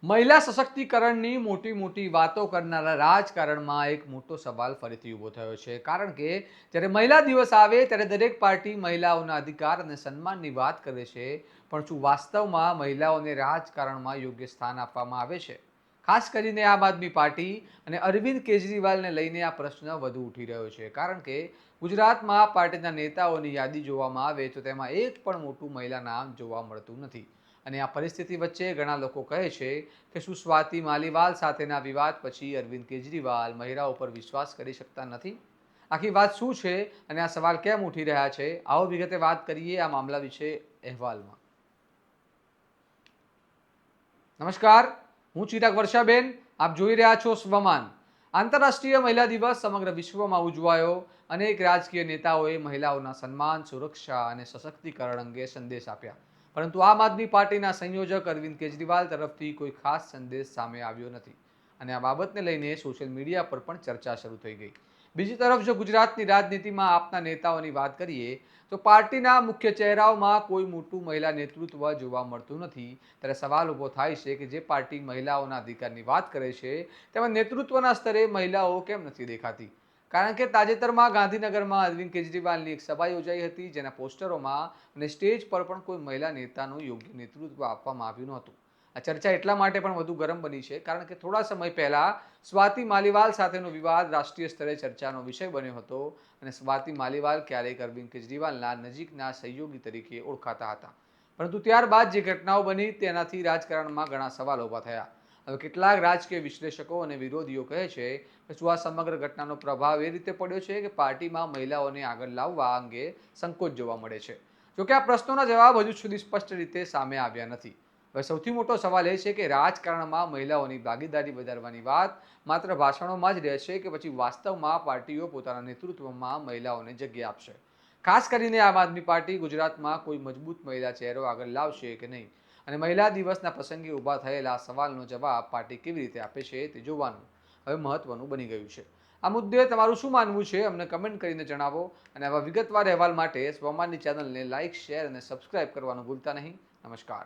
મહિલા સશક્તિકરણની મોટી મોટી વાતો કરનારા રાજકારણમાં એક મોટો સવાલ ફરીથી ઊભો થયો છે, કારણ કે જ્યારે મહિલા દિવસ આવે ત્યારે દરેક પાર્ટી મહિલાઓના અધિકાર અને સન્માનની વાત કરે છે, પણ શું વાસ્તવમાં મહિલાઓને રાજકારણમાં યોગ્ય સ્થાન આપવામાં આવે છે? ખાસ કરીને આમ આદમી પાર્ટી અને અરવિંદ કેજરીવાલને લઈને આ પ્રશ્ન વધુ ઉઠી રહ્યો છે, કારણ કે ગુજરાતમાં પાર્ટીના નેતાઓની યાદી જોવામાં આવે તો તેમાં એક પણ મોટું મહિલા નામ જોવા મળતું નથી. અને આ પરિસ્થિતિ વચ્ચે ઘણા લોકો કહે છે કે શું સ્વાતિ માલીવાલ સાથેના વિવાદ પછી અરવિંદ કેજરીવાલ મહિલાઓ પર વિશ્વાસ કરી શકતા નથી? આખી વાત શું છે અને આ સવાલ કેમ ઉઠી રહ્યા છે, આવો વિગતે વાત કરીએ આ મામલા વિશે અહેવાલમાં. નમસ્કાર, હું ચિરાગ વર્ષાબેન. આપ જોઈ રહ્યા છો સ્વમાન. આંતરરાષ્ટ્રીય મહિલા દિવસ સમગ્ર વિશ્વમાં ઉજવાયો. અનેક રાજકીય નેતાઓએ મહિલાઓના સન્માન, સુરક્ષા અને સશક્તિકરણ અંગે સંદેશ આપ્યા, પરંતુ આમ આદમી પાર્ટીના સંયોજક અરવિંદ કેજરીવાલ તરફથી કોઈ ખાસ સંદેશ સામે આવ્યો નથી, અને આ બાબતને લઈને સોશિયલ મીડિયા પર પણ ચર્ચા શરૂ થઈ ગઈ. બીજી તરફ જો ગુજરાતની રાજનીતિમાં આપના નેતાઓની વાત કરીએ તો પાર્ટીના મુખ્ય ચહેરાઓમાં કોઈ મોટું મહિલા નેતૃત્વ જોવા મળતું નથી. ત્યારે સવાલ ઊભો થાય છે કે જે પાર્ટી મહિલાઓના અધિકારની વાત કરે છે તેમાં નેતૃત્વના સ્તરે મહિલાઓ કેમ નથી દેખાતી? કારણ કે તાજેતરમાં ગાંધીનગરમાં અરવિંદ કેજરીવાલની એક સભા યોજાઈ હતી, જેના પોસ્ટરોમાં અને સ્ટેજ પર પણ કોઈ મહિલા નેતાનું યોગ્ય નેતૃત્વ આપવામાં આવ્યું નહોતું. આ ચર્ચા એટલા માટે પણ વધુ ગરમ બની છે કારણ કે થોડા સમય પહેલા સ્વાતિ માલીવાલ સાથેનો વિવાદ રાષ્ટ્રીય સ્તરે ચર્ચાનો વિષય બન્યો હતો, અને સ્વાતિ માલીવાલ ક્યારેક અરવિંદ કેજરીવાલના નજીકના સહયોગી તરીકે ઓળખાતા હતા, પરંતુ ત્યારબાદ જે ઘટનાઓ બની તેનાથી રાજકારણમાં ઘણા સવાલો ઊભા થયા. હવે કેટલાક રાજકીય વિશ્લેષકો અને વિરોધીઓ કહે છે કે શું આ સમગ્ર ઘટનાનો પ્રભાવ એ રીતે પડ્યો છે કે પાર્ટીમાં મહિલાઓને આગળ લાવવા અંગે સંકોચ જોવા મળે છે? જોકે આ પ્રશ્નોના જવાબ હજુ સુધી સ્પષ્ટ રીતે સામે આવ્યા નથી. હવે સૌથી મોટો સવાલ એ છે કે રાજકારણમાં મહિલાઓની ભાગીદારી વધારવાની વાત માત્ર ભાષણોમાં જ રહેશે કે પછી વાસ્તવમાં પાર્ટીઓ પોતાના નેતૃત્વમાં મહિલાઓને જગ્યા આપશે? ખાસ કરીને આમ આદમી પાર્ટી ગુજરાતમાં કોઈ મજબૂત મહિલા ચહેરો આગળ લાવશે કે નહીં, અને મહિલા દિવસના પ્રસંગે ઊભા થયેલા સવાલનો જવાબ પાર્ટી કેવી રીતે આપે છે તે જોવાનું હવે મહત્વનું બની ગયું છે. આ મુદ્દે તમારું શું માનવું છે, અમને કમેન્ટ કરીને જણાવો. અને આવા વિગતવાર અહેવાલ માટે સ્વમાનની ચેનલને લાઇક, શેર અને સબસ્ક્રાઇબ કરવાનું ભૂલતા નહીં. નમસ્કાર.